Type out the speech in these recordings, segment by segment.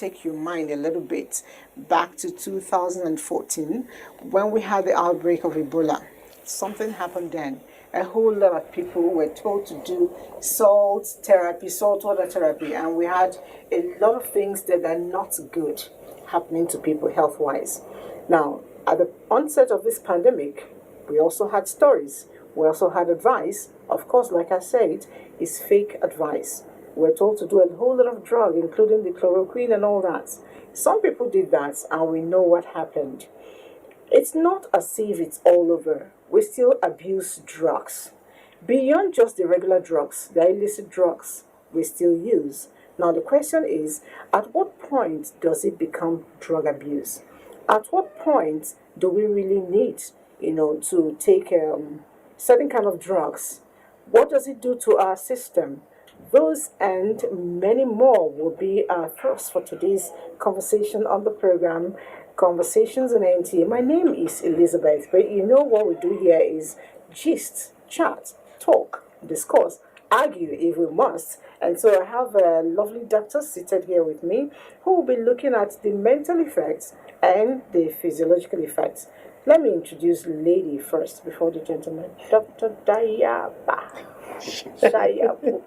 take your mind a little bit back to 2014 when we had the outbreak of Ebola. Something happened then. A whole lot of people were told to do saltwater therapy, and we had a lot of things that are not good happening to people health-wise. Now, at the onset of this pandemic, we also had stories. We also had advice. Of course, like I said, it's fake advice. We're told to do a whole lot of drug, including the chloroquine and all that. Some people did that, and we know what happened. It's not as if it's all over. We still abuse drugs. Beyond just the regular drugs, the illicit drugs, we still use. Now the question is, at what point does it become drug abuse? At what point do we really need, to take certain kind of drugs? What does it do to our system? Those and many more will be our thrust for today's conversation on the program, Conversations in NT. My name is Elizabeth, but you know what we do here is gist, chat, talk, discuss, argue if we must. And so I have a lovely doctor seated here with me who will be looking at the mental effects and the physiological effects. Let me introduce the lady first before the gentleman. Dr. Dayaba. Shayabu.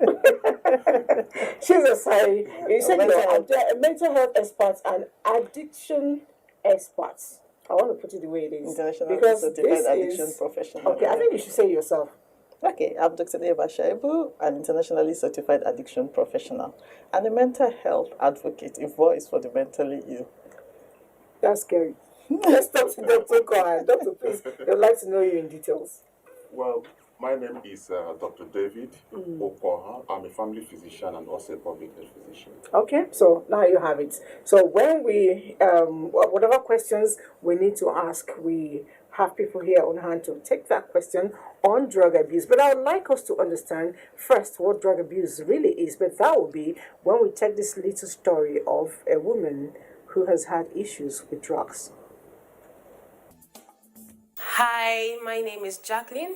She's you said you're a mental health expert and addiction expert. I want to put it the way it is. International certified addiction professional. Okay, I think you should say it yourself. Okay, I'm Dr. Eva Shaibu, an internationally certified addiction professional and a mental health advocate, a voice for the mentally ill. That's scary. Let's talk to Dr. Cohen. Doctor, please, they'd like to know you in details. Well, my name is Dr. David Okoha. I'm a family physician and also a public health physician. Okay, so now you have it. So when we, whatever questions we need to ask, we have people here on hand to take that question on drug abuse. But I would like us to understand first what drug abuse really is. But that will be when we take this little story of a woman who has had issues with drugs. Hi, my name is Jacqueline.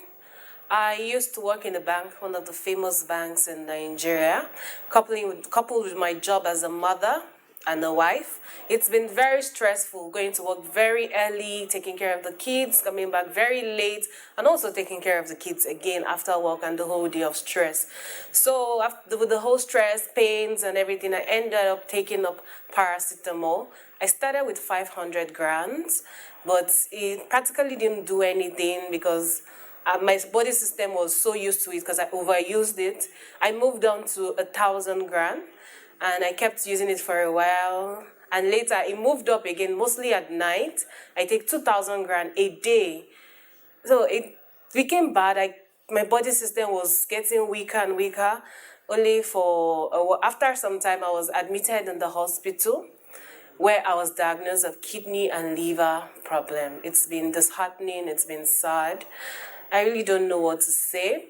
I used to work in a bank, one of the famous banks in Nigeria, coupled with my job as a mother and a wife. It's been very stressful, going to work very early, taking care of the kids, coming back very late, and also taking care of the kids again after work and the whole day of stress. So with the whole stress, pains and everything, I ended up taking up paracetamol. I started with 500 grams, but it practically didn't do anything because my body system was so used to it because I overused it. I moved on to 1,000 grams. And I kept using it for a while. And later, it moved up again, mostly at night. I take 2,000 grams a day. So it became bad. My body system was getting weaker and weaker. Only after some time, I was admitted in the hospital where I was diagnosed with kidney and liver problem. It's been disheartening. It's been sad. I really don't know what to say.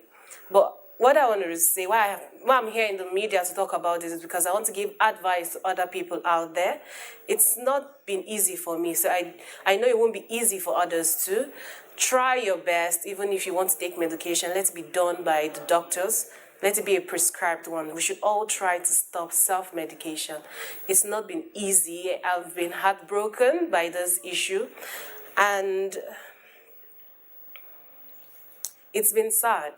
But what I wanted to say, why I'm here in the media to talk about this is because I want to give advice to other people out there. It's not been easy for me, so I know it won't be easy for others too. Try your best, even if you want to take medication, let it be done by the doctors. Let it be a prescribed one. We should all try to stop self-medication. It's not been easy. I've been heartbroken by this issue, and it's been sad.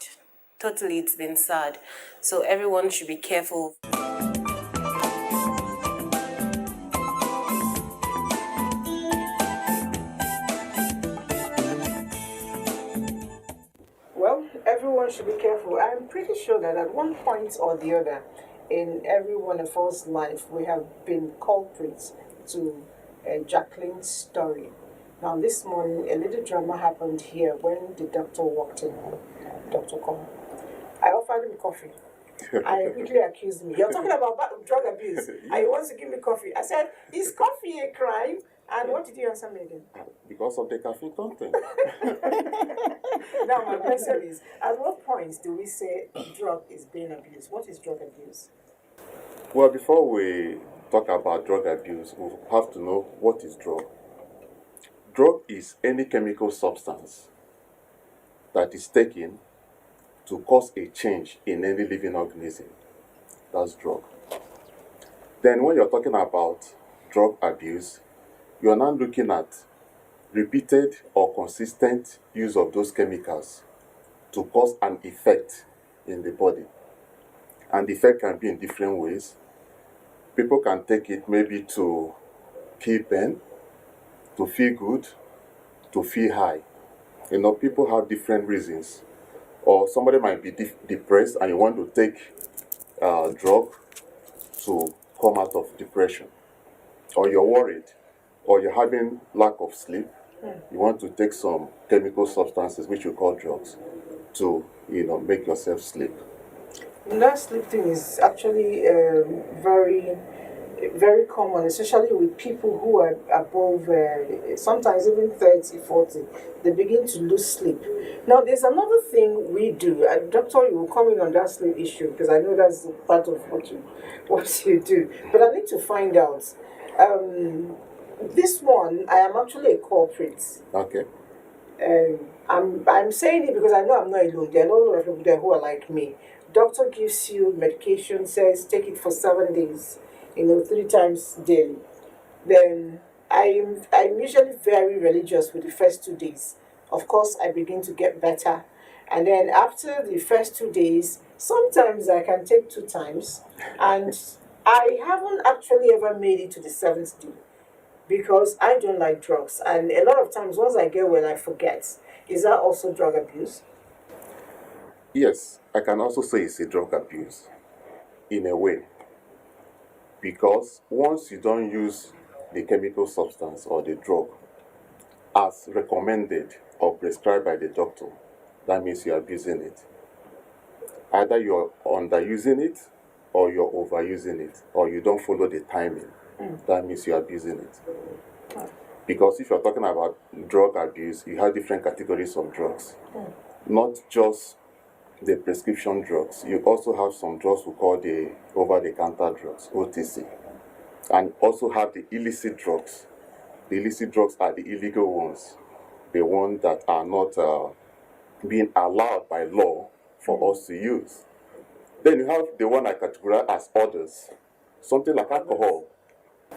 Totally, it's been sad. So everyone should be careful. Well, everyone should be careful. I'm pretty sure that at one point or the other in every one of us life, we have been culprits to Jacqueline's story. Now, this morning, a little drama happened here when the doctor walked in, Dr. Cohen. I offered him coffee. I quickly accused me. You're talking about drug abuse. And he wants to give me coffee. I said, is coffee a crime? And what did you answer me again? Because of the caffeine content. Now, my question is, at what point do we say drug is being abused? What is drug abuse? Well, before we talk about drug abuse, we have to know what is drug. Drug is any chemical substance that is taken to cause a change in any living organism. That's drug. Then when you're talking about drug abuse, you are now looking at repeated or consistent use of those chemicals to cause an effect in the body. And the effect can be in different ways. People can take it maybe to kill pain, to feel good, to feel high. People have different reasons. Or somebody might be depressed and you want to take a drug to come out of depression. Or you're worried, or you're having lack of sleep. You want to take some chemical substances, which we call drugs, to make yourself sleep. That sleep thing is actually very, very common, especially with people who are above, sometimes even 30, 40. They begin to lose sleep. Now, there's another thing we do. And Doctor, you will come in on that sleep issue because I know that's part of what you do. But I need to find out. This one, I am actually a culprit. Okay. I'm saying it because I know I'm not alone. There are a lot of people there who are like me. Doctor gives you medication, says take it for 7 days, 3 times daily. Then I'm usually very religious with the first 2 days. Of course, I begin to get better. And then after the first 2 days, sometimes I can take 2 times. And I haven't actually ever made it to the 7th day because I don't like drugs. And a lot of times, once I get well, I forget. Is that also drug abuse? Yes, I can also say it's a drug abuse in a way. Because once you don't use the chemical substance or the drug as recommended or prescribed by the doctor, that means you're abusing it. Either you're underusing it or you're overusing it, or you don't follow the timing. That means you're abusing it. Because if you're talking about drug abuse, you have different categories of drugs. Not just the prescription drugs. You also have some drugs we call the over-the-counter drugs, OTC. And also have the illicit drugs. The illicit drugs are the illegal ones. The ones that are not being allowed by law for us to use. Then you have the one I categorize as others. Something like alcohol.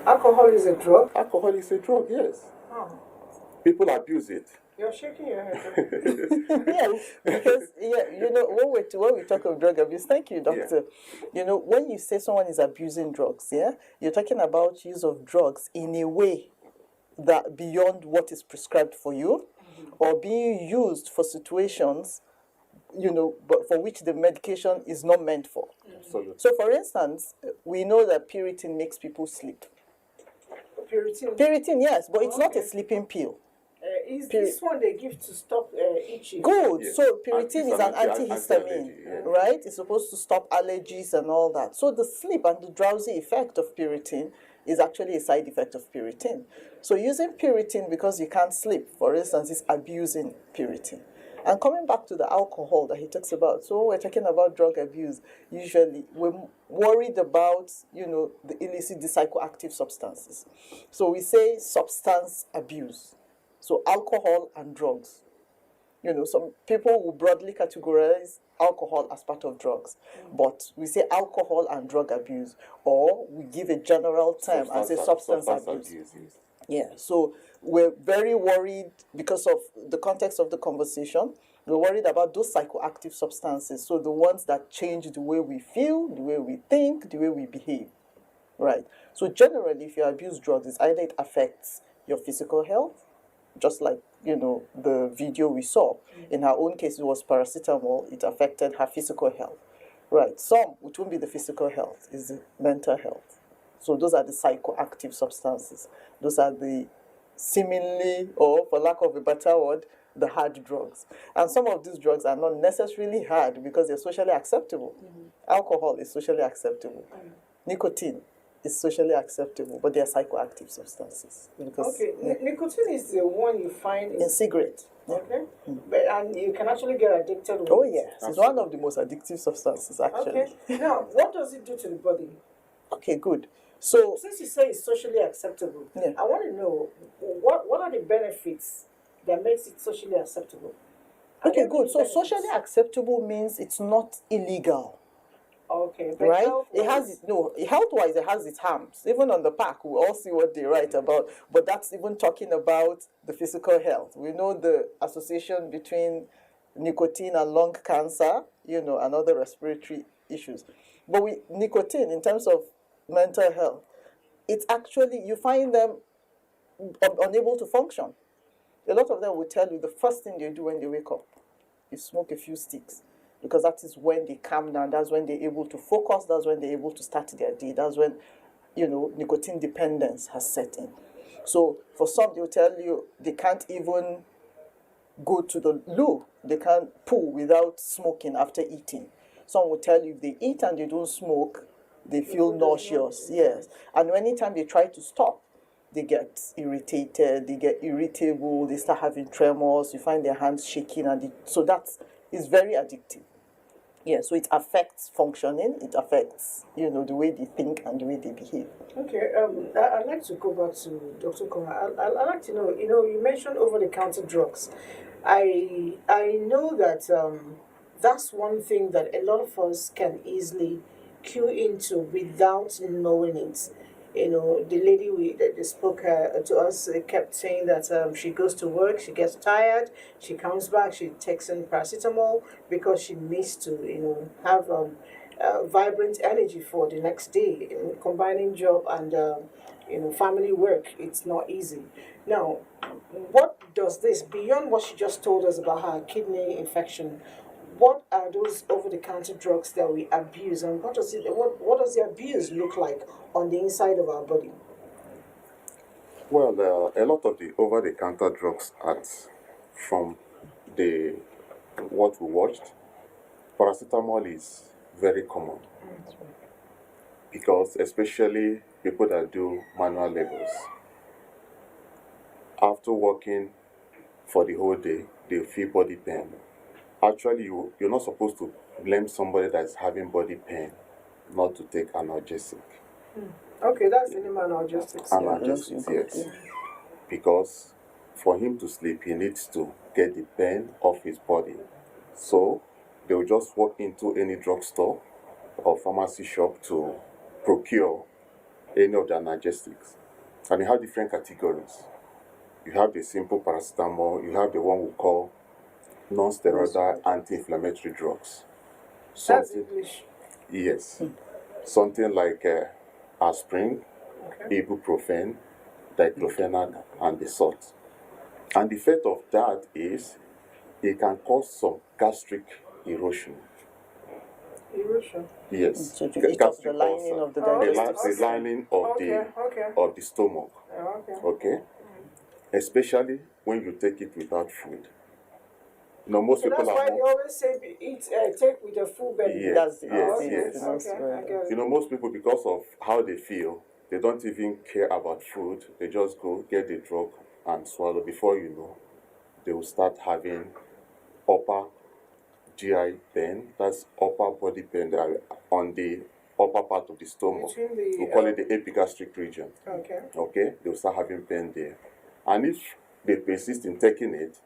Alcohol is a drug? Alcohol is a drug, yes. Oh. People abuse it. You're shaking your head. Yes, because when we talk of drug abuse, thank you, doctor. Yeah. When you say someone is abusing drugs, you're talking about use of drugs in a way that beyond what is prescribed for you, or being used for situations, but for which the medication is not meant for. Absolutely. So, for instance, we know that Piriton makes people sleep. Piriton, yes, but it's not a sleeping pill. Is this one they give to stop itching? Good. Yes. So Piriton is an antihistamine, right? It's supposed to stop allergies and all that. So the sleep and the drowsy effect of Piriton is actually a side effect of Piriton. So using Piriton because you can't sleep, for instance, is abusing Piriton. And coming back to the alcohol that he talks about, so when we're talking about drug abuse, usually we're worried about, the illicit, the psychoactive substances. So we say substance abuse. So alcohol and drugs. Some people will broadly categorize alcohol as part of drugs. But we say alcohol and drug abuse, or we give a general term and say substance abuse. Yes. Yeah, so we're very worried because of the context of the conversation. We're worried about those psychoactive substances, so the ones that change the way we feel, the way we think, the way we behave, right? So generally, if you abuse drugs, it's either it affects your physical health, just like, the video we saw. In her own case, it was paracetamol. It affected her physical health, right? Some, which won't be the physical health, is the mental health. So those are the psychoactive substances. Those are the seemingly, or for lack of a better word, the hard drugs. And some of these drugs are not necessarily hard because they're socially acceptable. Alcohol is socially acceptable. Nicotine is socially acceptable, but they are psychoactive substances. Because, Nicotine is the one you find in cigarettes. Okay. And you can actually get addicted with Oh, it. yes. It's one of the most addictive substances, actually. Okay. Now, what does it do to the body? Okay, good. So, since you say it's socially acceptable, I want to know what are the benefits that makes it socially acceptable? Okay, good. So socially acceptable means it's not illegal. Okay, but Right? health It has wise, no health-wise, it has its harms. Even on the pack, we all see what they write about. But that's even talking about the physical health. We know the association between nicotine and lung cancer, and other respiratory issues. But with nicotine, in terms of mental health, it's actually you find them unable to function. A lot of them will tell you the first thing they do when they wake up is smoke a few sticks, because that is when they calm down. That's when they're able to focus. That's when they're able to start their day. That's when, nicotine dependence has set in. So for some, they'll tell you they can't even go to the loo. They can't poo without smoking after eating. Some will tell you if they eat and they don't smoke, they feel nauseous. Yes. And anytime they try to stop, they get irritated, they get irritable, they start having tremors, you find their hands shaking, so is very addictive. Yeah, so it affects functioning, it affects, the way they think and the way they behave. okay. I'd like to go back to Dr. Koma. I'd like to know. You mentioned over-the-counter drugs. I know that that's one thing that a lot of us can easily cue into without knowing it. The lady that spoke to us kept saying that she goes to work, she gets tired, she comes back, she takes in paracetamol because she needs to, have vibrant energy for the next day. Combining job and family work, it's not easy. Now, what does this, beyond what she just told us about her kidney infection, what are those over-the-counter drugs that we abuse, and what does the abuse look like on the inside of our body? Well, a lot of the over-the-counter drugs from the what we watched. Paracetamol is very common because especially people that do manual labors, after working for the whole day, they feel body pain. Actually, you're not supposed to blame somebody that's having body pain not to take analgesic. Okay, that's the name analgesics. Analgesics, yes. Because for him to sleep, he needs to get the pain off his body. So they'll just walk into any drugstore or pharmacy shop to procure any of the analgesics. And they have different categories. You have the simple paracetamol, you have the one we call non-steroidal anti-inflammatory drugs. That's Something, English. yes, something like aspirin, Okay. ibuprofen, diclofenac, and the salt. And the effect of that is it can cause some gastric erosion. Erosion. Yes, So to eat up the lining ulcer. of the Oh, digestive The system. lining of Okay. of the stomach. Okay. Okay, especially when you take it without food. Most So people that's are why they more. always say take with a full belly. Yes, That's yes, Okay, yes. I get it. Most people, because of how they feel, they don't even care about food. They just go get the drug and swallow. Before you know, they will start having upper GI pain. That's upper body pain on the upper part of the stomach. Between the, We call it the epigastric region. Okay. Okay, they'll start having pain there. And if they persist in taking it,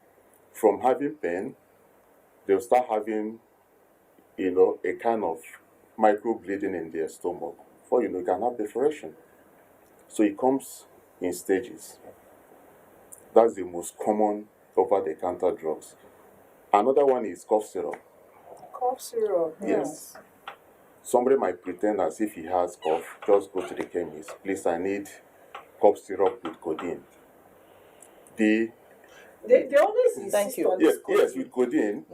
from having pain, they'll start having, a kind of microbleeding in their stomach. Before you know, you can have perforation. So it comes in stages. That's the most common over-the-counter drugs. Another one is cough syrup. Cough syrup. Yes. Somebody might pretend as if he has cough, just go to the chemist. Please, I need cough syrup with codeine. They always insist on Yes, this codeine. with codeine.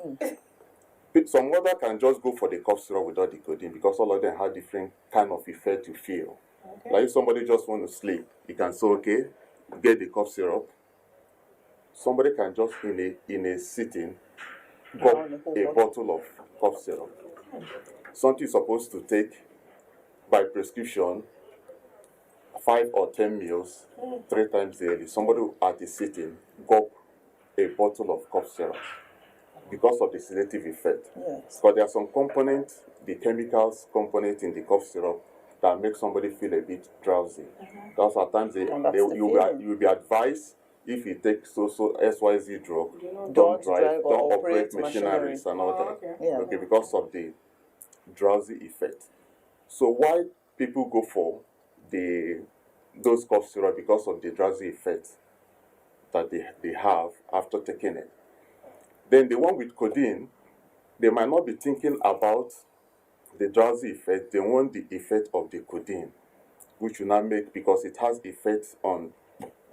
Some other can just go for the cough syrup without the codeine because all of them have different kind of effect you feel. Okay. Like if somebody just want to sleep, you can say, okay, get the cough syrup. Somebody can just in a sitting pop a bottle of cough syrup. Something you're supposed to take by prescription 5 or 10 meals 3 times daily. Somebody at a sitting gulp a bottle of cough syrup because of the sedative effect. Yes. But there are some components, the chemicals component in the cough syrup that make somebody feel a bit drowsy. That's at times you will be advised if you take so XYZ drug, don't drive, don't operate machineries and all that. Okay. Yeah. Okay, because of the drowsy effect. So why people go for those cough syrup because of the drowsy effect that they have after taking it. Then the one with codeine, they might not be thinking about the drowsy effect, they want the effect of the codeine, which will not make, because it has effects on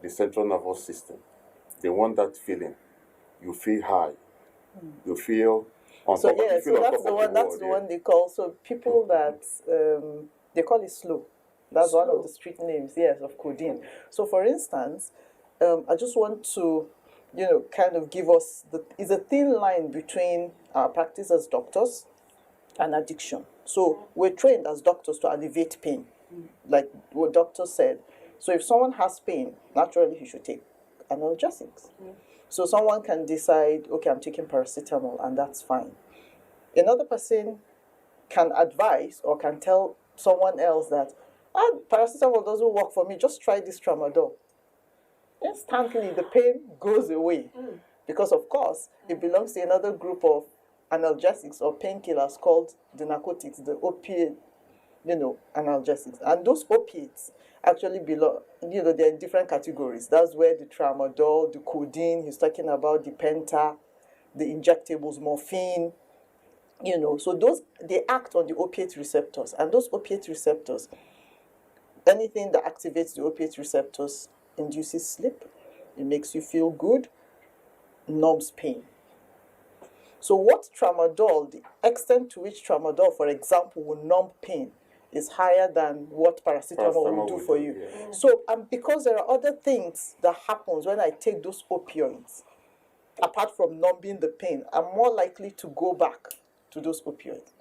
the central nervous system. They want that feeling. You feel high. You feel on So top. You yeah, feel so on top that's the of one. the That's world. the Yeah. one they call. So people that they call it slow. That's one of Slow. the street names. Yes, of codeine. So for instance, I just want to, kind of give us is a thin line between our practice as doctors and addiction. So we're trained as doctors to alleviate pain, like what doctor said. So if someone has pain, naturally he should take analgesics. So someone can decide, okay, I'm taking paracetamol, and that's fine. Another person can advise or can tell someone else that, paracetamol doesn't work for me, just try this tramadol. Instantly, the pain goes away. Because, of course, it belongs to another group of analgesics or painkillers called the narcotics, the opiate, analgesics. And those opiates actually belong, they're in different categories. That's where the tramadol, the codeine, he's talking about the penta, the injectables, morphine, so those, they act on the opiate receptors. And those opiate receptors, anything that activates the opiate receptors induces sleep, it makes you feel good, numbs pain. So what tramadol, the extent to which tramadol, for example, will numb pain is higher than what paracetamol will do for you. Yeah. So, because there are other things that happens when I take those opioids, apart from numbing the pain, I'm more likely to go back to those opioids.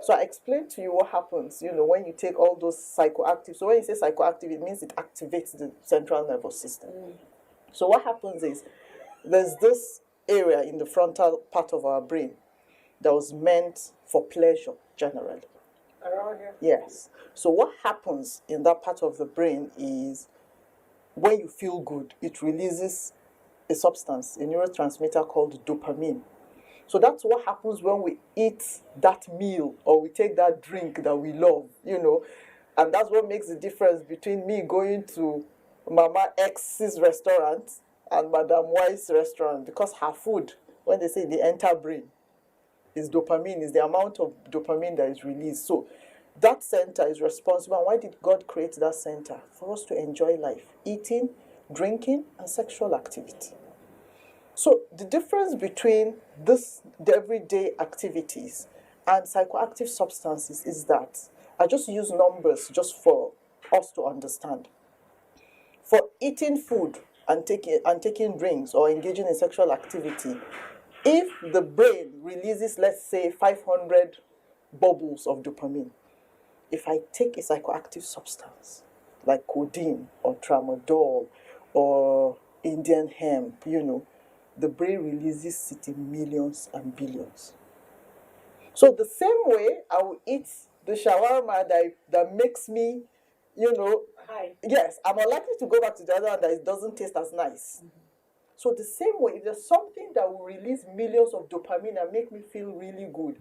So I explained to you what happens, when you take all those psychoactive. So when you say psychoactive, it means it activates the central nervous system. So what happens is, there's this area in the frontal part of our brain that was meant for pleasure generally. Around here. Yes. So what happens in that part of the brain is, when you feel good, it releases a substance, a neurotransmitter called dopamine. So that's what happens when we eat that meal or we take that drink that we love, and that's what makes the difference between me going to Mama X's restaurant and Madam Y's restaurant, because her food, when they say they enter brain, is dopamine, is the amount of dopamine that is released. So that center is responsible. And why did God create that center? For us to enjoy life, eating, drinking, and sexual activity. So the difference between the everyday activities and psychoactive substances is that, I just use numbers just for us to understand. For eating food and taking drinks or engaging in sexual activity, if the brain releases, let's say, 500 bubbles of dopamine, if I take a psychoactive substance like codeine or tramadol or Indian hemp, the brain releases it in millions and billions. So the same way I will eat the shawarma that makes me, Hi. yes, I'm unlikely to go back to the other one that it doesn't taste as nice. So the same way, if there's something that will release millions of dopamine and make me feel really good,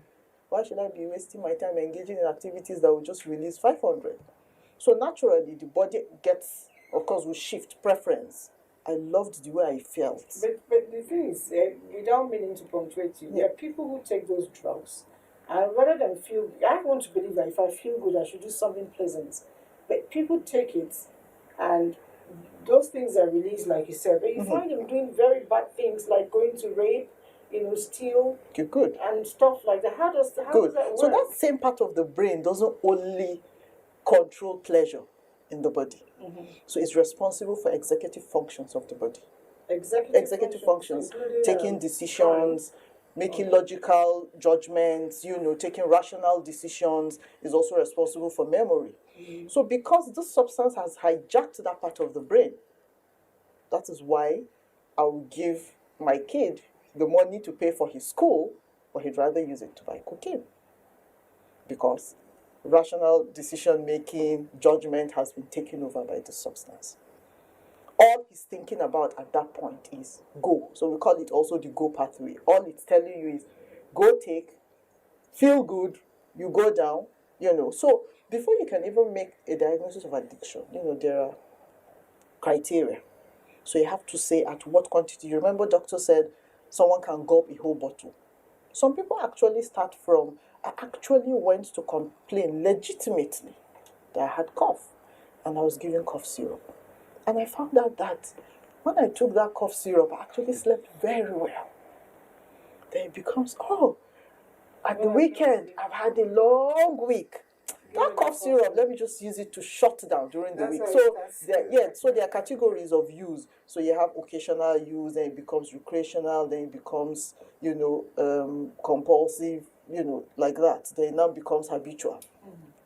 why should I be wasting my time engaging in activities that will just release 500? So naturally, the body gets, of course, will shift preference. I loved the way I felt. But the thing is, without meaning to punctuate you, there are people who take those drugs, and rather than feel, I want to believe that if I feel good, I should do something pleasant. But people take it, and those things are released, like you said, but you find them doing very bad things, like going to rape, steal, Good. and stuff like that. How does that work? So that same part of the brain doesn't only control pleasure in the body. So it's responsible for executive functions of the body. Executive functions, taking decisions, making logical judgments, taking rational decisions, is also responsible for memory. So because this substance has hijacked that part of the brain, that is why I will give my kid the money to pay for his school, but he'd rather use it to buy cocaine. Because rational decision making, judgment has been taken over by the substance. All he's thinking about at that point is go. So we call it also the go pathway. All it's telling you is go take, feel good, you go down, you know. So before you can even make a diagnosis of addiction, you know, there are criteria. So you have to say at what quantity. You remember doctor said someone can gulp a whole bottle. Some people actually start from, I actually went to complain legitimately that I had cough and I was given cough syrup. And I found out that when I took that cough syrup, I actually slept very well. Then it becomes, at the weekend, I've had a long week. That cough syrup, let me just use it to shut down during the week. So there are categories of use. So you have occasional use, then it becomes recreational, then it becomes, compulsive, like that. Then it now becomes habitual.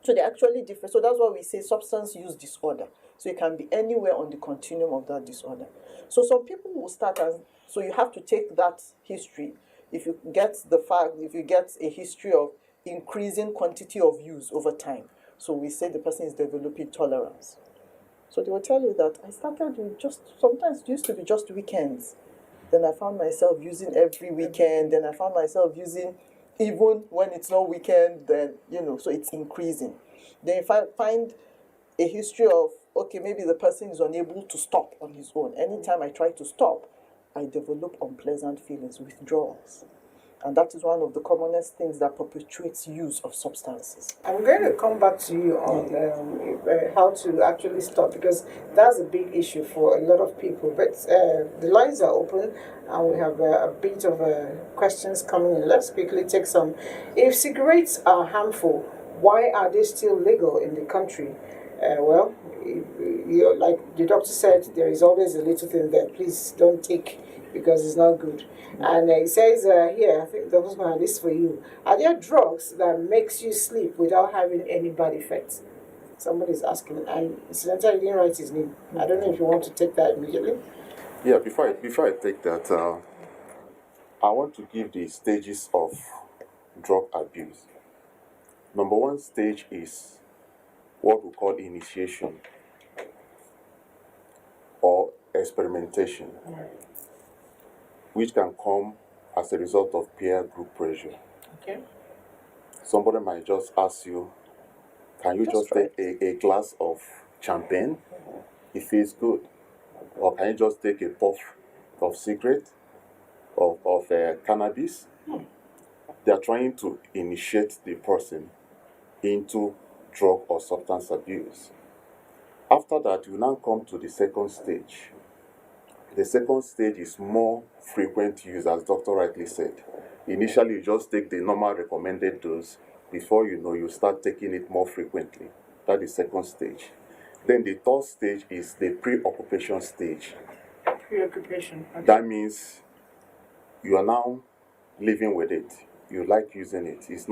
So they're actually different. So that's why we say substance use disorder. So it can be anywhere on the continuum of that disorder. So some people will start as, so you have to take that history. If you get a history of increasing quantity of use over time, so we say the person is developing tolerance. So they will tell you that I started with sometimes it used to be just weekends. Then I found myself using every weekend. Then I found myself using even when it's not weekend, then, so it's increasing. Then if I find a history of, okay, maybe the person is unable to stop on his own. Anytime I try to stop, I develop unpleasant feelings, withdrawals. And that is one of the commonest things that perpetuates use of substances. I'm going to come back to you on how to actually stop, because that's a big issue for a lot of people. But the lines are open and we have a bit of questions coming in. Let's quickly take some. If cigarettes are harmful, why are they still legal in the country? Like the doctor said, there is always a little thing there. Please don't take because it's not good. And it says here, I think that was my list for you. Are there drugs that makes you sleep without having any bad effects? Somebody's asking, and incidentally, he didn't write his name. I don't know if you want to take that immediately. Yeah, before I take that, I want to give the stages of drug abuse. Number one stage is what we call initiation or experimentation, which can come as a result of peer group pressure. Okay. Somebody might just ask you, can you just take a glass of champagne? It feels good. Or can you just take a puff of cigarette, of cannabis? They are trying to initiate the person into drug or substance abuse. After that, you now come to the second stage. The second stage is more frequent use, as Dr. rightly said. Initially, you just take the normal recommended dose. Before you know, you start taking it more frequently. That is second stage. Then the third stage is the preoccupation stage. Preoccupation. Okay. That means you are now living with it. You like using it. It's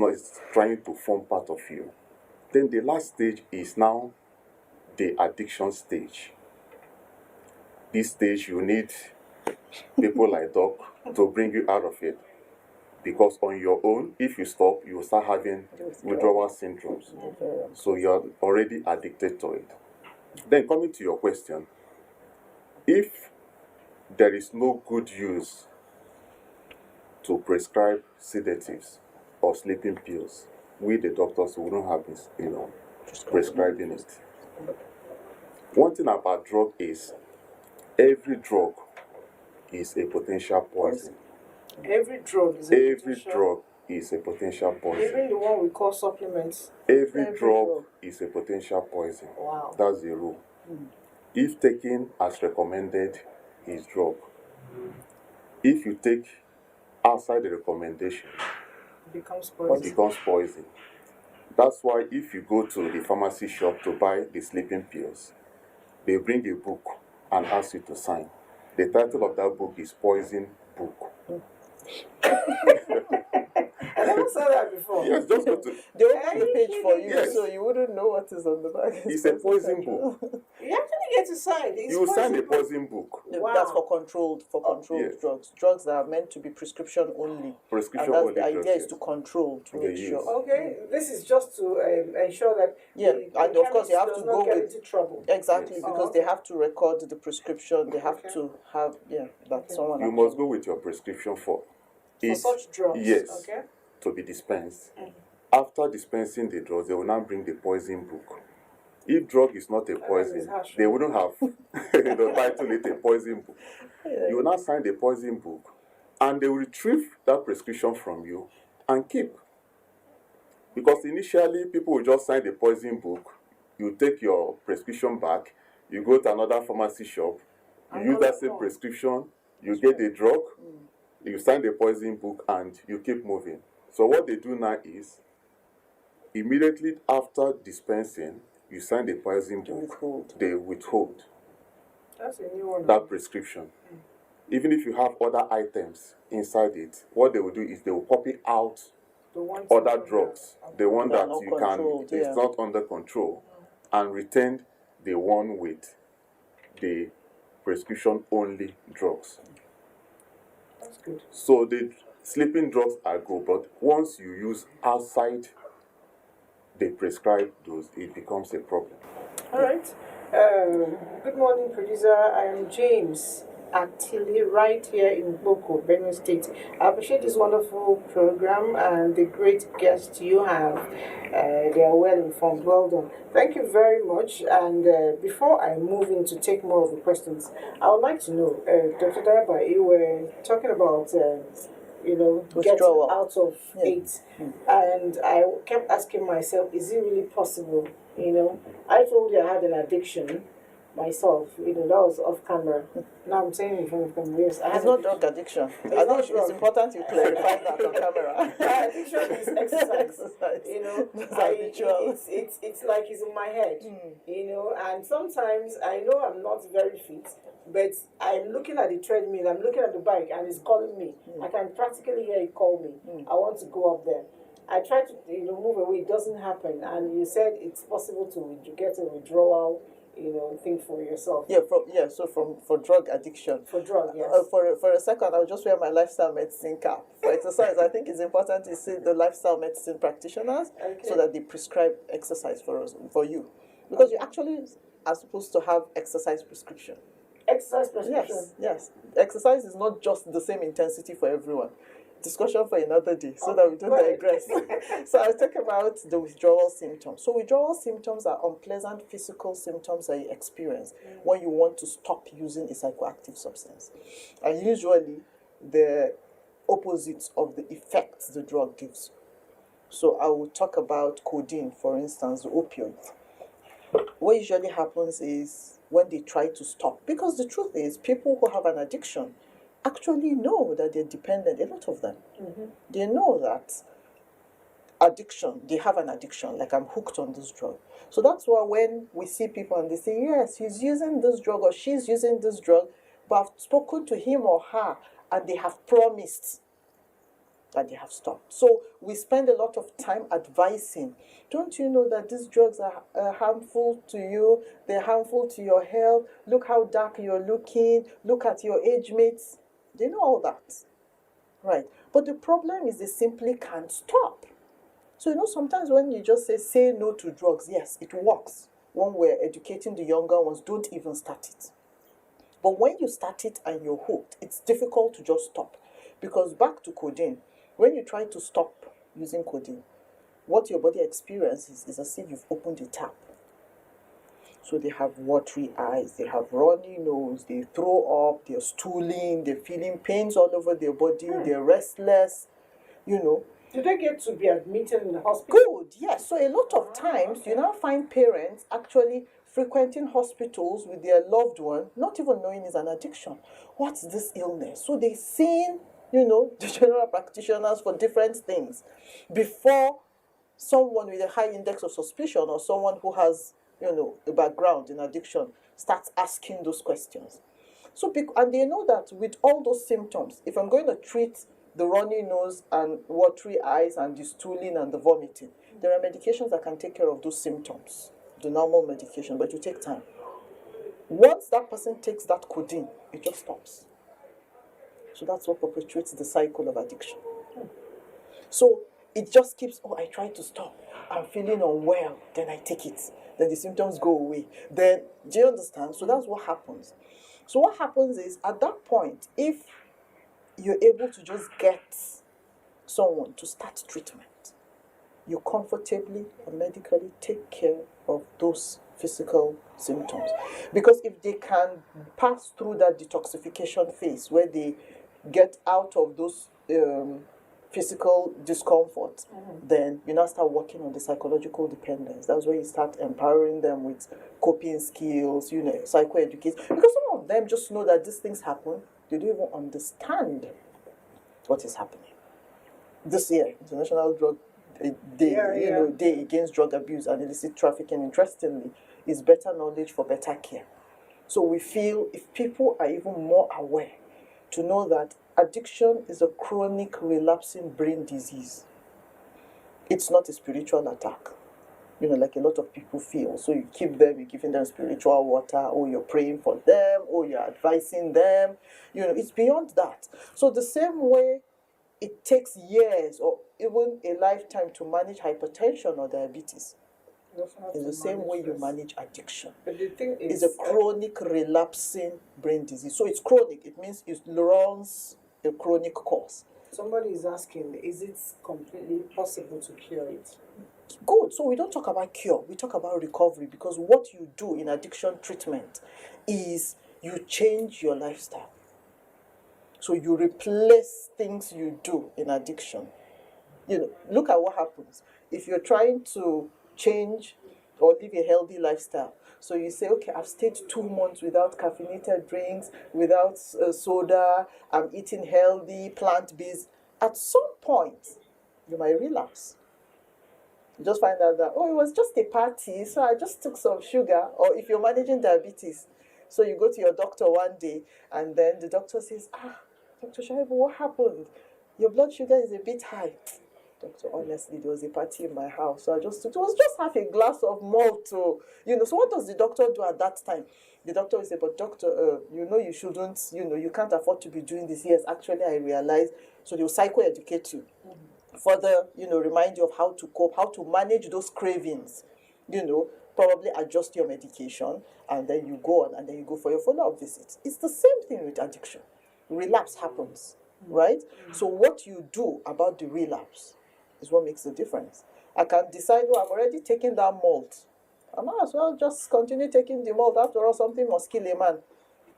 trying to form part of you. Then the last stage is now the addiction stage. This stage, you need people like Doc to bring you out of it. Because on your own, if you stop, you will start having withdrawal syndromes. So you're already addicted to it. Then coming to your question, if there is no good use to prescribe sedatives or sleeping pills, we the doctors wouldn't have been, prescribing it. One thing about drug is every drug is a potential poison. Every drug is a potential poison. Even the one we call supplements. Every drug is a potential poison. Wow. That's the rule. If taken as recommended, is drug. If you take outside the recommendation, It becomes it poison. becomes poison. That's why if you go to the pharmacy shop to buy the sleeping pills, they bring a book and ask you to sign. The title of that book is Poison Book. I never saw that before. Yes, just go to. They open the page for you, Yes. so you wouldn't know what is on the back. It's a poison book. You actually get to sign. You sign a poison book. Wow. That's for controlled yes. drugs. Drugs that are meant to be prescription only. Prescription and only. The idea drugs, is to control, to make sure. Okay, this is just to ensure that and of course you have to go into trouble. Exactly, Yes. because they have to record the prescription. They have to have someone. You must go with your prescription for such drugs. Yes. Okay. To be dispensed. after dispensing the drugs, they will now bring the poison book. If drug is not a poison, they wouldn't have titled it a poison book. You will now sign the poison book, and they will retrieve that prescription from you and keep. Because initially, people will just sign the poison book, you take your prescription back, you go to another pharmacy shop, you use that same prescription, you get the drug, you sign the poison book, and you keep moving. So what they do now is, immediately after dispensing, you sign the poison book, they withhold That's a new one. that prescription. Even if you have other items inside it, what they will do is they will copy out other drugs, the one that you can is not under control, and retain the one with the prescription only drugs. That's good. So the sleeping drugs are good, but once you use outside the prescribed dose, it becomes a problem. All right. Good morning, producer. I am James Attili, right here in Boko, Benue State. I appreciate this wonderful program and the great guests you have. They are well informed. Well done. Thank you very much. And before I move in to take more of the questions, I would like to know, Dr. Daraba, you were talking about getting out of it. And I kept asking myself, is it really possible? I told you I had an addiction myself. That was off camera. Now I'm saying in front of camera. Yes, it's not drug addiction. I think it's important you clarify that on camera. Addiction is exercise. It's like it's in my head. And sometimes I know I'm not very fit, but I'm looking at the treadmill, I'm looking at the bike, and it's calling me. I can practically hear it call me. I want to go up there. I try to move away, it doesn't happen. And you said it's possible to get a withdrawal thing for yourself. For drug addiction. For drug, yes. For a second, I'll just wear my lifestyle medicine cap. For exercise, I think it's important to see the lifestyle medicine practitioners so that they prescribe exercise for you. Because you actually are supposed to have exercise prescription. Exercise prescription? Yes. Exercise is not just the same intensity for everyone. Discussion for another day so that we don't digress. So I'll talk about the withdrawal symptoms. So withdrawal symptoms are unpleasant physical symptoms that you experience when you want to stop using a psychoactive substance. And usually the opposites of the effects the drug gives. So I will talk about codeine, for instance, the opioid. What usually happens is when they try to stop, because the truth is people who have an addiction actually know that they're dependent, a lot of them. They know that they have an addiction, like I'm hooked on this drug. So that's why when we see people and they say, yes, he's using this drug or she's using this drug, but I've spoken to him or her and they have promised that they have stopped. So we spend a lot of time advising. Don't you know that these drugs are harmful to you? They're harmful to your health. Look how dark you're looking. Look at your age mates. They know all that, right? But the problem is they simply can't stop. So, sometimes when you just say no to drugs, yes, it works. When we're educating the younger ones, don't even start it. But when you start it and you're hooked, it's difficult to just stop. Because back to codeine, when you try to stop using codeine, what your body experiences is as if you've opened a tap. So they have watery eyes, they have runny nose, they throw up, they're stooling, they're feeling pains all over their body, they're restless, Do they get to be admitted in the hospital? Good, yes. So a lot of times, you now find parents actually frequenting hospitals with their loved one, not even knowing it's an addiction. What's this illness? So they've seen, the general practitioners for different things before someone with a high index of suspicion or someone who has a background in addiction starts asking those questions. So, and they know that with all those symptoms, if I'm going to treat the runny nose and watery eyes and the stooling and the vomiting, there are medications that can take care of those symptoms, the normal medication, but it will take time. Once that person takes that codeine, it just stops. So that's what perpetuates the cycle of addiction. So it just keeps, I try to stop. I'm feeling unwell, then I take it. Then the symptoms go away. Then, do you understand? So that's what happens. So what happens is, at that point, if you're able to just get someone to start treatment, you comfortably and medically take care of those physical symptoms. Because if they can pass through that detoxification phase where they get out of those physical discomfort, then you now start working on the psychological dependence. That's where you start empowering them with coping skills, psychoeducation. Because some of them just know that these things happen, they don't even understand what is happening. This year, International Drug Day, Day Against Drug Abuse and Illicit Trafficking, interestingly, is better knowledge for better care. So we feel if people are even more aware to know that addiction is a chronic relapsing brain disease, it's not a spiritual attack, like a lot of people feel. So you keep them, you're giving them spiritual water, or you're praying for them, or you're advising them. It's beyond that. So the same way it takes years or even a lifetime to manage hypertension or diabetes, it's the same way you manage addiction. But the thing is, it's a chronic relapsing brain disease. So it's chronic. It means it runs a chronic course. Somebody is asking, is it completely possible to cure it? Good. So we don't talk about cure. We talk about recovery, because what you do in addiction treatment is you change your lifestyle. So you replace things you do in addiction. Look at what happens. If you're trying to change or live a healthy lifestyle, so you say, okay, I've stayed 2 months without caffeinated drinks, without soda, I'm eating healthy, plant-based. At some point, you might relapse. You just find out that, it was just a party, so I just took some sugar. Or if you're managing diabetes, so you go to your doctor one day, and then the doctor says, Dr. Shaibu, what happened? Your blood sugar is a bit high. Doctor, honestly, there was a party in my house, so it was just half a glass of malt. So what does the doctor do at that time? The doctor will say, but doctor, you shouldn't, you can't afford to be doing this. Yes, actually, I realize. So they'll psychoeducate you. Further, remind you of how to cope, how to manage those cravings, probably adjust your medication, and then you go on, and then you go for your follow-up visits. It's the same thing with addiction. Relapse happens, right? So what you do about the relapse is what makes the difference. I can decide, I've already taken that malt. I might as well just continue taking the malt. After all, something must kill a man.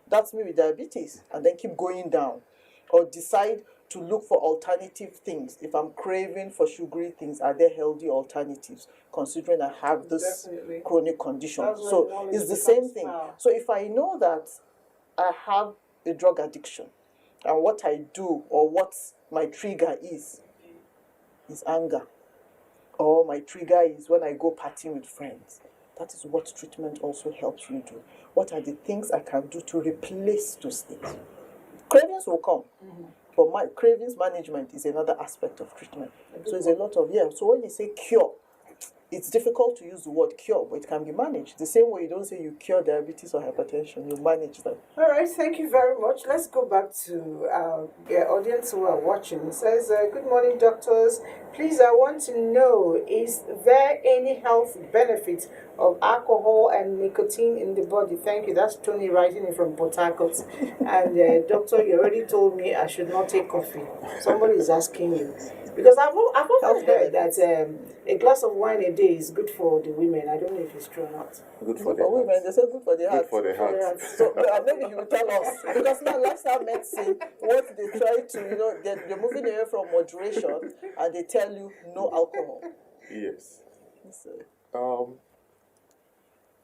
That's me with diabetes, and then keep going down. Or decide to look for alternative things. If I'm craving for sugary things, are there healthy alternatives, considering I have this chronic condition? So it's the same thing. So if I know that I have a drug addiction, and what I do or what my trigger is anger. Or my trigger is when I go partying with friends. That is what treatment also helps you do. What are the things I can do to replace those things? Cravings will come. But my cravings management is another aspect of treatment. So it's a lot of, So when you say cure, it's difficult to use the word cure, but it can be managed. The same way you don't say you cure diabetes or hypertension, you manage them. All right, thank you very much. Let's go back to the audience who are watching. It says, good morning, doctors. Please, I want to know, is there any health benefit of alcohol and nicotine in the body? Thank you. That's Tony writing it from Port Harcourt. And doctor, you already told me I should not take coffee. Somebody is asking you. Because I've often heard that a glass of wine a day is good for the women. I don't know if it's true or not. Good for the women. They say good for the heart. Good for the heart. So maybe you will tell us. Because now lifestyle medicine, what they try to, they're moving away from moderation, and they tell you no alcohol. Yes.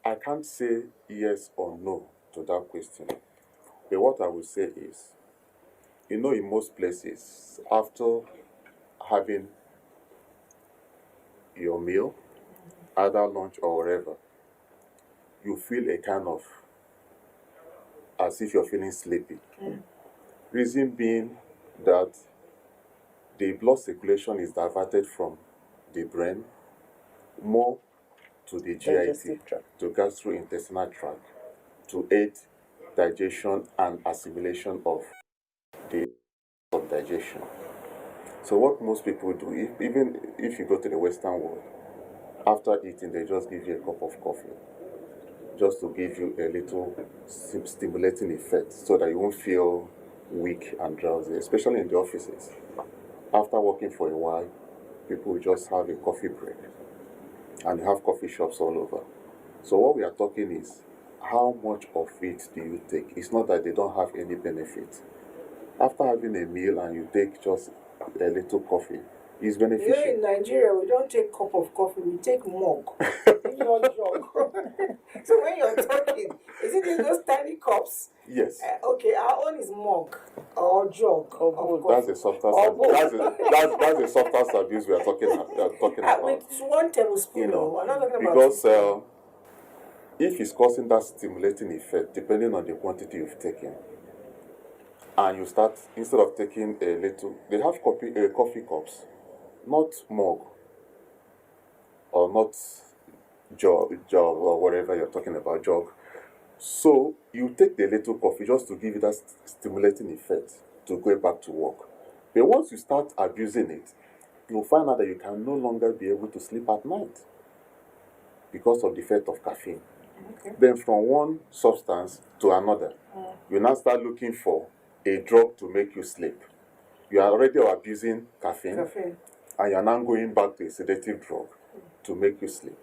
I can't say yes or no to that question. But what I will say is, in most places, after having your meal, either lunch or whatever, you feel a kind of as if you're feeling sleepy. Reason being that the blood circulation is diverted from the brain more to the GIT, to gastrointestinal tract, to aid digestion and assimilation of the digestion. So what most people do, even if you go to the Western world, after eating, they just give you a cup of coffee, just to give you a little stimulating effect so that you won't feel weak and drowsy, especially in the offices. After working for a while, people will just have a coffee break, and have coffee shops all over. So what we are talking is, how much of it do you take? It's not that they don't have any benefit. After having a meal and you take just a little coffee, it's beneficial. You know, in Nigeria, we don't take cup of coffee, we take mug. Not jug. So when you're talking, is it in those tiny cups? Yes. Okay, our own is mug or jug. That's a substance. That's a substance abuse we are talking about. With 1 tablespoon. You know, we're not talking because about if it's causing that stimulating effect, depending on the quantity you've taken, and you start, instead of taking a little, they have coffee cups, not mug, or not jug or whatever you're talking about, jug. So you take the little coffee just to give it that stimulating effect to go back to work. But once you start abusing it, you'll find out that you can no longer be able to sleep at night because of the effect of caffeine. Okay. Then from one substance to another, you now start looking for a drug to make you sleep. You are already abusing caffeine. And you're now going back to a sedative drug to make you sleep.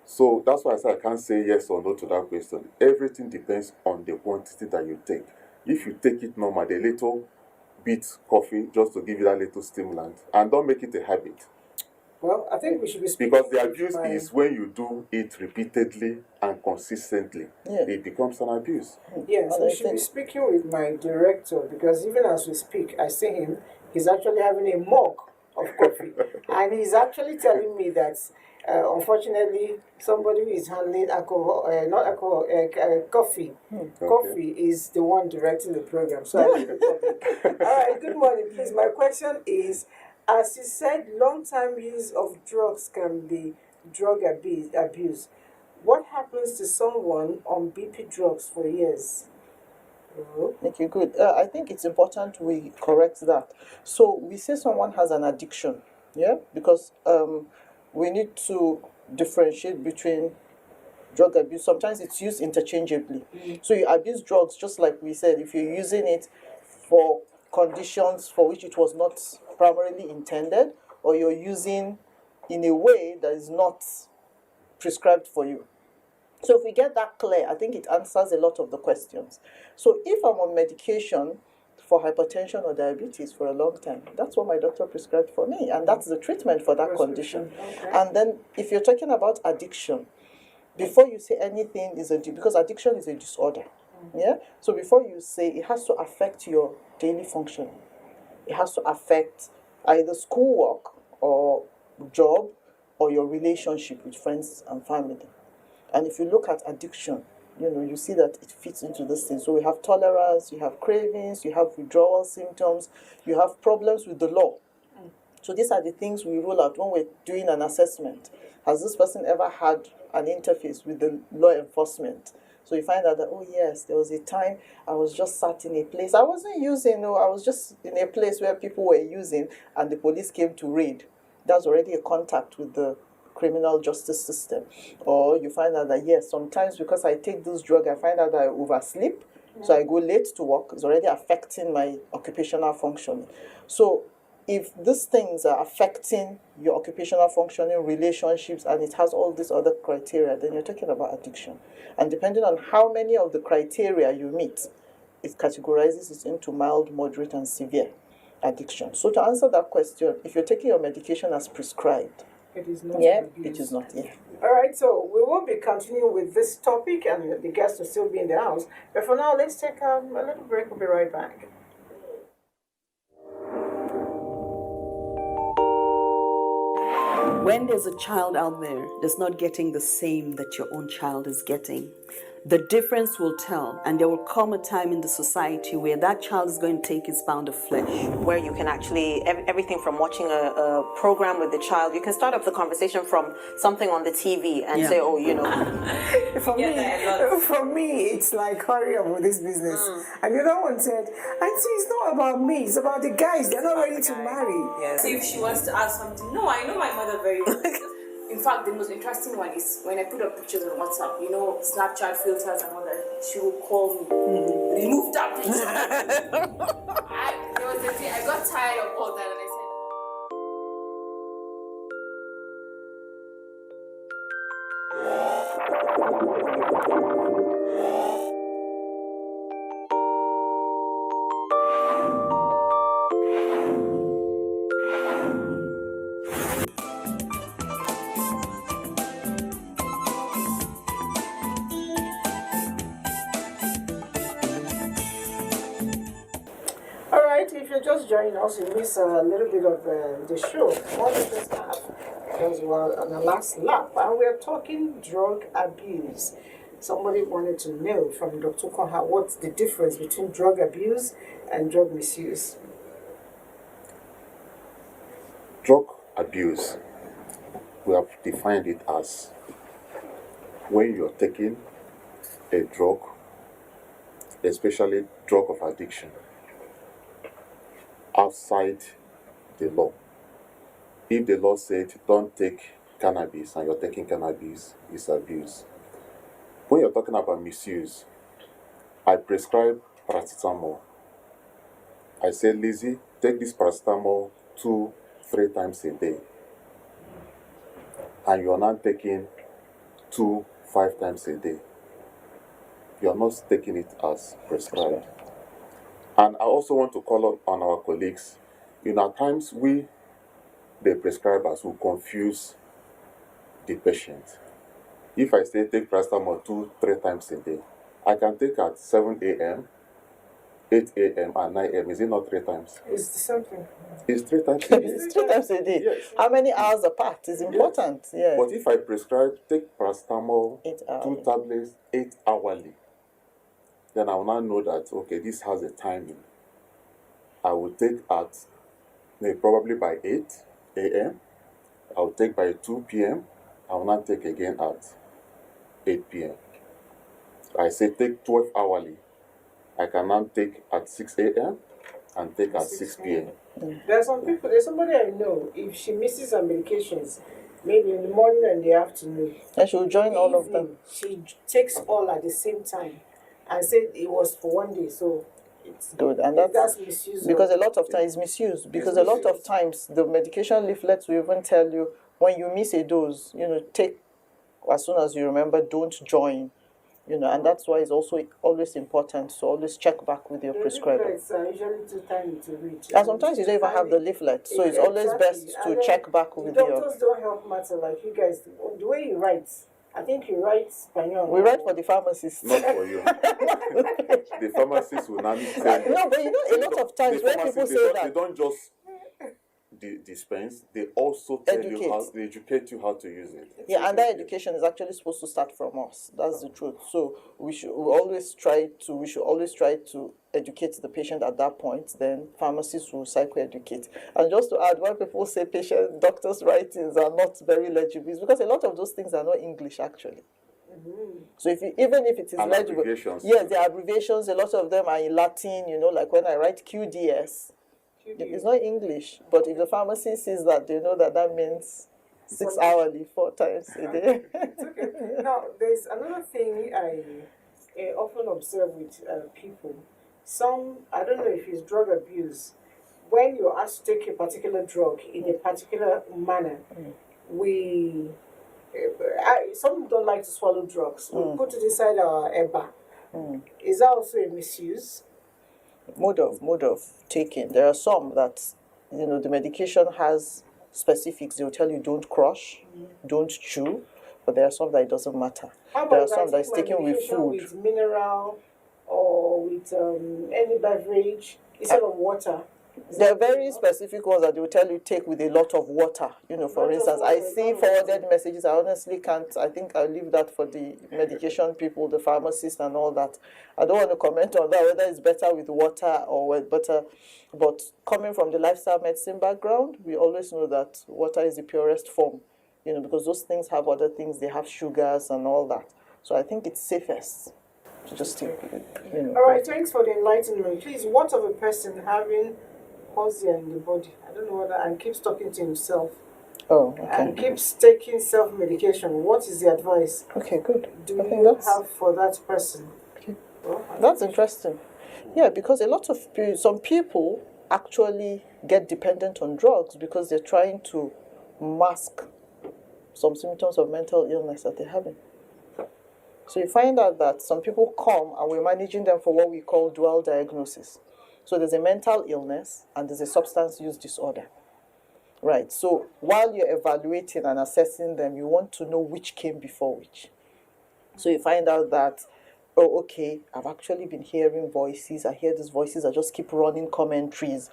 So that's why I said I can't say yes or no to that question. Everything depends on the quantity that you take. If you take it normal, a little bit coffee just to give you that little stimulant, and don't make it a habit. Well, I think we should be speaking. Because the abuse is when you do it repeatedly and consistently. Yeah. It becomes an abuse. Yes, we should be speaking with my director, because even as we speak, I see him. He's actually having a mug of coffee. And he's actually telling me that, unfortunately, somebody who is handling alcohol, not alcohol, coffee. Okay. Coffee is the one directing the program. So I need the public. All right, good morning, please. My question is, as you said, long-time use of drugs can be drug abuse. What happens to someone on BP drugs for years? Thank you. Good. I think it's important we correct that. So we say someone has an addiction, yeah, because we need to differentiate between drug abuse. Sometimes it's used interchangeably. So you abuse drugs, just like we said, if you're using it for conditions for which it was not primarily intended, or you're using in a way that is not prescribed for you. So if we get that clear, I think it answers a lot of the questions. So if I'm on medication for hypertension or diabetes for a long time, that's what my doctor prescribed for me, and that's the treatment for that condition. Okay. And then if you're talking about addiction, before you say anything because addiction is a disorder, yeah? So before you say, it has to affect your daily functioning. It has to affect either schoolwork or job or your relationship with friends and family. And if you look at addiction, you see that it fits into this thing. So we have tolerance, you have cravings, you have withdrawal symptoms, you have problems with the law. So these are the things we rule out when we're doing an assessment. Has this person ever had an interface with the law enforcement? So you find out that, oh yes, there was a time I was just sat in a place. I wasn't using, I was just in a place where people were using and the police came to raid. That's already a contact with the criminal justice system. Or you find out that, yes, sometimes because I take this drug, I find out that I oversleep, so I go late to work. It's already affecting my occupational functioning. So if these things are affecting your occupational functioning, relationships, and it has all these other criteria, then you're talking about addiction. And depending on how many of the criteria you meet, it categorizes it into mild, moderate, and severe addiction. So to answer that question, if you're taking your medication as prescribed, it is not. Yeah, it is not. Yeah. All right, so we will be continuing with this topic, and the guests will still be in the house. But for now, let's take a little break. We'll be right back. When there's a child out there that's not getting the same that your own child is getting, the difference will tell, and there will come a time in the society where that child is going to take his pound of flesh. Where you can actually, everything from watching a program with the child, you can start off the conversation from something on the TV and say, oh, For me, it's like, hurry up with this business. And the other one said, Auntie, it's not about me, it's about the guys, they're not ready to marry. Yes. So if she wants to ask something, no, I know my mother very well. In fact, the most interesting one is when I put up pictures on WhatsApp, Snapchat filters and all that, she will call me, remove that picture. There was a day I got tired of all that and I said, right, if you're just joining us, you miss a little bit of the show. What we just have, because we're on the last lap, and we're talking drug abuse. Somebody wanted to know from Dr. Koha what's the difference between drug abuse and drug misuse. Drug abuse, we have defined it as when you're taking a drug, especially drug of addiction, outside the law. If the law said don't take cannabis and you're taking cannabis, it's abuse. When you're talking about misuse, I prescribe paracetamol. I say, Lizzie, take this paracetamol 2-3 times a day. And you're not taking 2-5 times a day. You're not taking it as prescribed. And I also want to call on our colleagues. At times the prescribers, will confuse the patient. If I say take paracetamol 2-3 times a day, I can take at 7 a.m., 8 a.m. and 9 a.m. Is it not 3 times? It's the same thing. It's 3 times a day. It's 3 times a day. Yes. How many hours apart is important? Yeah. But if I prescribe, take paracetamol 8 hours. 2 tablets 8 hourly, then I will now know that, okay, this has a timing. I will take at probably by 8 a.m. I will take by 2 p.m. I will not take again at 8 p.m. I say take 12 hourly. I can now take at 6 a.m. and take at 6 p.m. There's somebody I know, if she misses her medications, maybe in the morning and the afternoon, And she will join all of them. she takes all at the same time and said it was for one day, so it's Good, and that's misuse. because a lot of times misuse. Because a lot of times the medication leaflets will even tell you when you miss a dose, take as soon as you remember. Don't join. And that's why it's also always important to always check back with your prescriber. Leaflets are usually too tiny to read. And sometimes you don't even have the leaflet, so it's always best to check back with your. Doctors don't help matter like you guys. The way you write, I think you write Spanish. We write for the pharmacist. Not for you. The pharmacist will not tell you. No, but a lot of times The when pharmacist, people say that, they don't just dispense, they also tell you how, they educate you how to use it. yeah, and that education is actually supposed to start from us. That's the truth. So we should always try to educate the patient at that point. Then pharmacists will psychoeducate. And just to add, when people say doctors' writings are not very legible, it's because a lot of those things are not English actually. So even if it is And legible, abbreviations. yes, the abbreviations. A lot of them are in Latin. Like when I write QDS. It's not English, but if the pharmacist sees that, they know that means 6 hourly, 4 times a day. Okay. Now, there's another thing I often observe with people. Some, I don't know if it's drug abuse. When you're asked to take a particular drug in a particular manner, some don't like to swallow drugs. We put it inside our EBA. Is that also a misuse? Mode of taking. There are some that, the medication has specifics. They'll tell you don't crush, don't chew, but there are some that it doesn't matter. There are some that is taken with food. With mineral or with any beverage instead of water. There are very specific ones that they will tell you take with a lot of water. For instance, I see forwarded messages. I honestly can't. I think I'll leave that for the medication people, the pharmacists, and all that. I don't want to comment on that, whether it's better with water or better. But coming from the lifestyle medicine background, we always know that water is the purest form. Because those things have other things. They have sugars and all that. So I think it's safest to just take. All right. Thanks for the enlightenment. Please, what of a person having nausea in the body? I don't know whether, and keeps talking to himself. Oh, okay. And keeps taking self-medication. What is the advice? Okay, good. Do you have for that person? Okay. That's interesting. Yeah, because some people actually get dependent on drugs because they're trying to mask some symptoms of mental illness that they're having. So you find out that some people come and we're managing them for what we call dual diagnosis. So there's a mental illness and there's a substance use disorder. Right. So while you're evaluating and assessing them, you want to know which came before which. So you find out that oh, okay, I've actually been hearing voices. I hear these voices. I just keep running commentaries.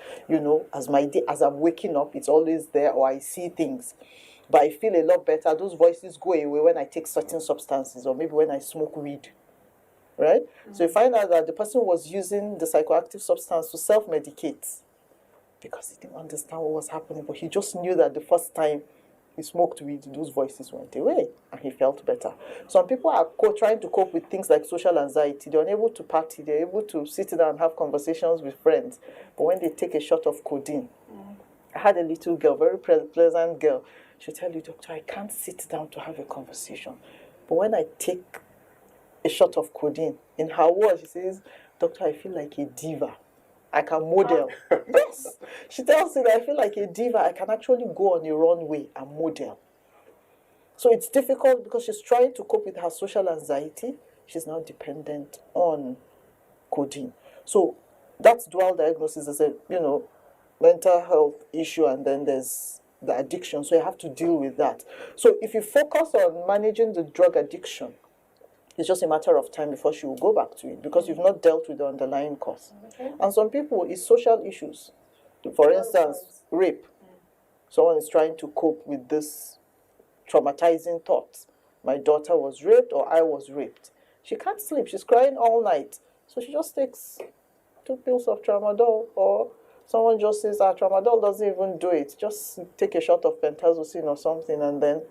As my day, as I'm waking up, it's always there, or I see things. But I feel a lot better. Those voices go away when I take certain substances, or maybe when I smoke weed. Right? So you find out that the person was using the psychoactive substance to self-medicate because he didn't understand what was happening, but he just knew that the first time he smoked weed, those voices went away and he felt better. Some people are trying to cope with things like social anxiety. They're unable to party, they're able to sit down and have conversations with friends. But when they take a shot of codeine, I had a little girl, very pleasant girl. She'll tell you, doctor, I can't sit down to have a conversation. But when I take a shot of codeine, in her words, she says, doctor, I feel like a diva. I can model. Yes. She tells me that I feel like a diva. I can actually go on a runway and model. So it's difficult because she's trying to cope with her social anxiety. She's now dependent on codeine. So that's dual diagnosis. There's a, mental health issue, and then there's the addiction. So you have to deal with that. So if you focus on managing the drug addiction, it's just a matter of time before she will go back to it because you've not dealt with the underlying cause. Okay. And some people, it's social issues. For instance, rape. Someone is trying to cope with this traumatizing thoughts. My daughter was raped or I was raped. She can't sleep. She's crying all night. So she just takes 2 pills of tramadol, or someone just says, tramadol doesn't even do it. Just take a shot of pentazocine or something, and then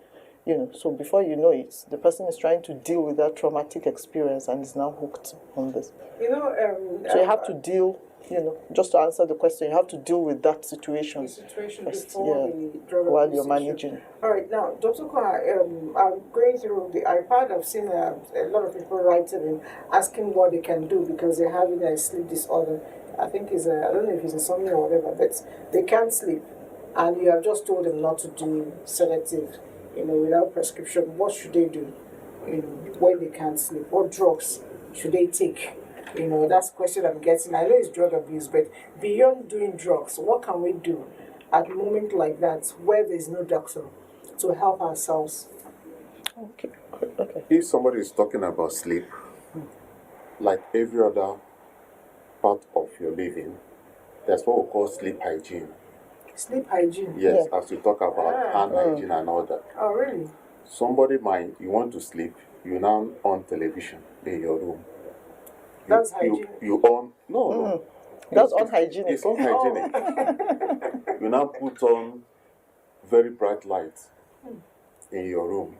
so before you know it, the person is trying to deal with that traumatic experience and is now hooked on this. So you have to deal, just to answer the question, you have to deal with that situation. The situation first, before the drug while you're issue. managing. All right, now, Dr. Kwa, I'm going through the iPad. I've seen a lot of people writing and asking what they can do because they're having a sleep disorder. I think I don't know if it's insomnia or whatever, but they can't sleep. And you have just told them not to do sedative, without prescription. What should they do, when they can't sleep? What drugs should they take? That's the question I'm getting. I know it's drug abuse, but beyond doing drugs, what can we do at a moment like that where there's no doctor to help ourselves? Okay. If somebody is talking about sleep, like every other part of your living, that's what we call sleep hygiene. Sleep hygiene? Yes, as we talk about hand hygiene and all that. Oh, really? You want to sleep, you now on television in your room. That's hygiene. You on, no. That's unhygienic. It's unhygienic. You now put on very bright lights in your room.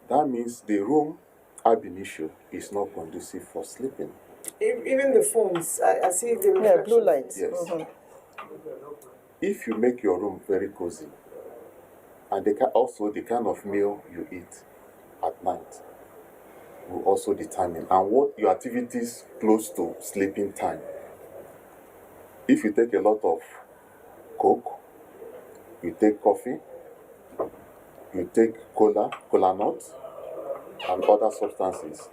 That means the room ab initio is not conducive for sleeping. Even the phones, I see the Yeah, blue lights. Yes. If you make your room very cozy, and also the kind of meal you eat at night will also determine, and what your activities close to sleeping time. If you take a lot of Coke, you take coffee, you take cola nuts, and other substances,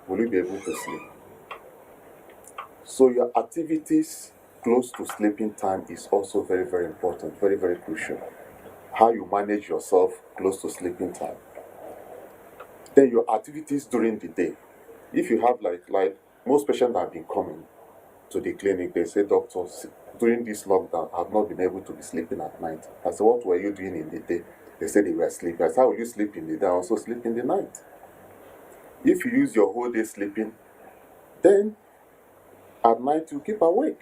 will you be able to sleep? So your activities close to sleeping time is also very, very important, very, very crucial. How you manage yourself close to sleeping time. Then your activities during the day. If you have like most patients have been coming to the clinic, they say, doctors, during this lockdown, I've not been able to be sleeping at night. I said, what were you doing in the day? They said they were sleeping. I said, how will you sleep in the day? I also sleep in the night. If you use your whole day sleeping, then at night you keep awake.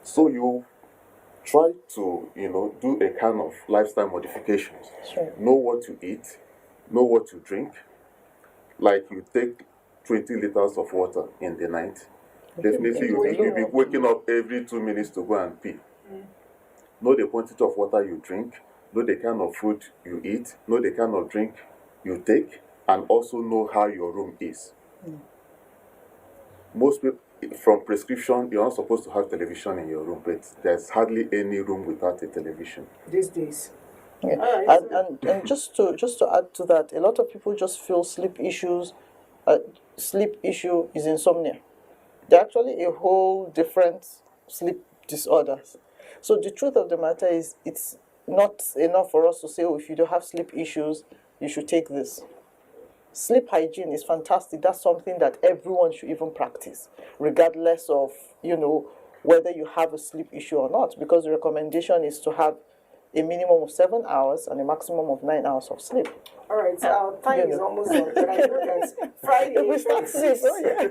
So you try to, do a kind of lifestyle modifications. Sure. Know what to eat, know what to drink. Like you take 20 liters of water in the night. Definitely you'll be waking up every 2 minutes to go and pee. Know the quantity of water you drink, know the kind of food you eat, know the kind of drink you take, and also know how your room is. Most people, from prescription, you're not supposed to have television in your room, but there's hardly any room without a television these days. Yeah. Right. And just to add to that, a lot of people just feel sleep issue is insomnia. They're actually a whole different sleep disorders. So the truth of the matter is, it's not enough for us to say, if you don't have sleep issues, you should take this. sleep hygiene is fantastic. That's something that everyone should even practice, regardless of, whether you have a sleep issue or not, because the recommendation is to have a minimum of 7 hours and a maximum of 9 hours of sleep. All right, so our time is almost up, but I know that Friday, We start this,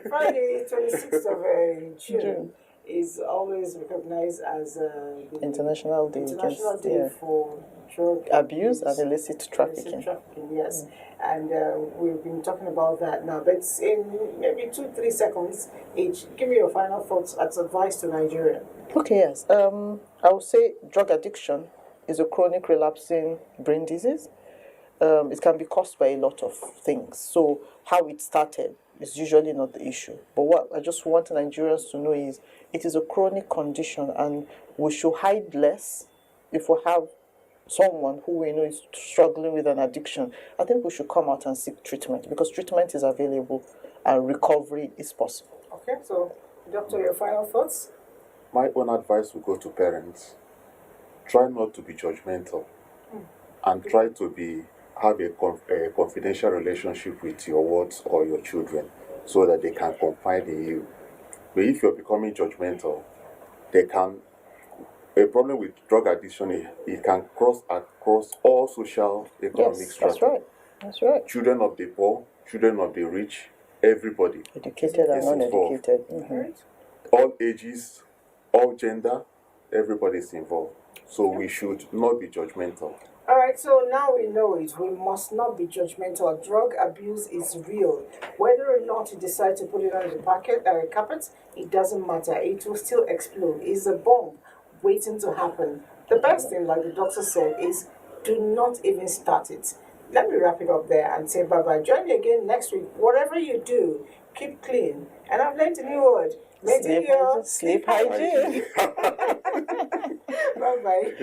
Friday, 26th of June is always recognized as the International Day for drug abuse and illicit trafficking. Yes, and we've been talking about that now. But in maybe 2-3 seconds each, give me your final thoughts as advice to Nigeria. Okay, yes. I would say drug addiction is a chronic relapsing brain disease. It can be caused by a lot of things. So how it started is usually not the issue. But what I just want Nigerians to know is it is a chronic condition, and we should hide less. If we have someone who we know is struggling with an addiction, I think we should come out and seek treatment, because treatment is available and recovery is possible. Okay, so Doctor, your final thoughts? My own advice will go to parents. Try not to be judgmental, and try to have a confidential relationship with your wards or your children, so that they can confide in you. But if you're becoming judgmental, a problem with drug addiction is it can cross across all social economic strata. That's right. Children of the poor, children of the rich, everybody. Educated and uneducated. All ages, all gender, everybody is involved. So we should not be judgmental. All right, so now we know it. We must not be judgmental. Drug abuse is real. Whether or not you decide to put it on the carpet, it doesn't matter. It will still explode. It's a bomb waiting to happen. The best thing, like the doctor said, is do not even start it. Let me wrap it up there and say bye-bye. Join me again next week. Whatever you do, keep clean. And I've learned a new word. Maintain your sleep hygiene. Bye-bye.